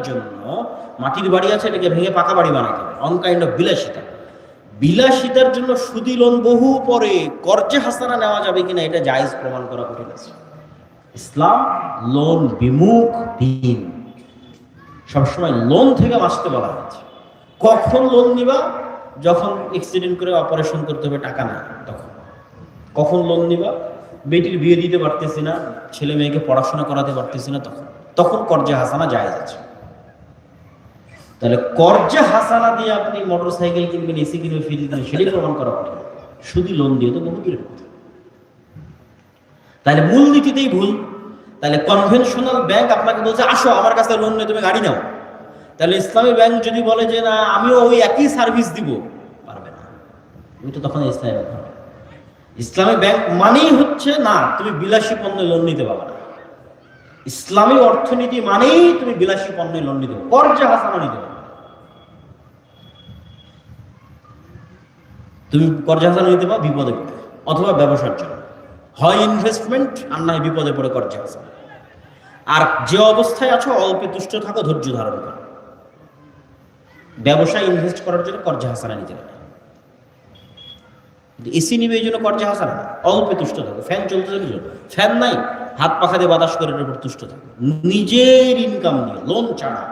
জন্য মাটির বাড়ি আছে, এটাকে ভেঙে পাকা বাড়ি বানাতে হবে, অন কাইন্ড অফ বিলাসিতা। বিলাসিতার জন্য সুদি লোন বহু পরে কর্জে হাসানা নেওয়া যাবে কিনা এটা জায়েজ প্রমাণ করা কঠিন আছে। ইসলাম লোন বিমুখ দিন, সবসময় লোন থেকে বাঁচতে বলা হয়েছে। কখন লোন নিবা? যখন অ্যাক্সিডেন্ট করে অপারেশন করতে হবে, টাকা নাই তখন। কখন লোন নিবা? বেটির বিয়ে দিতে পারতেছি না, ছেলে মেয়েকে পড়াশোনা করাতে পারতেছি না, তখন কর্জে হাসানা জায়েজ আছে। তাহলে কর্জে হাসানা দিয়ে আপনি মোটর সাইকেল কিনবেন, এসি কিনবেন, ফ্রিজ কিনবেন, সেটাই প্রমাণ করা কঠিন। শুধু লোন দিয়ে তো বহু দূরের কথা। তাহলে মূল নীতিতেই ভুল। তাহলে কনভেনশনাল ব্যাংক আপনাকে বলছে আসো আমার কাছে লোন নিয়ে তুমি গাড়ি নাও, তাহলে ইসলামী ব্যাংক যদি বলে যে না আমিও ওই একই সার্ভিস দিব, পারবে না। তুমি তো তখন ইসলামী ব্যাংক হবে। ইসলামী ব্যাংক মানেই হচ্ছে না তুমি বিলাসী পণ্যে লোন নিতে পারবে না। ইসলামী অর্থনীতি মানেই তুমি বিলাসী পণ্যে লোন নিতে পারবে, কর্জে হাসানা নিতে পারবে। তুমি কর্জে হাসানা নিতে পারো বিপদে পড়ে, অথবা ব্যবসার জন্য, হয় ইনভেস্টমেন্ট আর না হয় বিপদে পড়ে কর্জে হাসানা। আর যে অবস্থায় আছো অল্পে তুষ্ট থাকো, ধৈর্য ধারণ করো। ব্যবসায় ইনভেস্ট করার জন্য কর্জে হাসানা নিতে হবে। এসি নিবে এই জন্য কর্জে হাসানা না, অল্পে তুষ্ট থাকো। ফ্যান চলতে চলছে, ফ্যান নাই, হাত পাখা দিয়ে বাতাস করে এর উপর তুষ্ট থাকো, নিজের ইনকাম দিয়ে, লোন ছাড়া।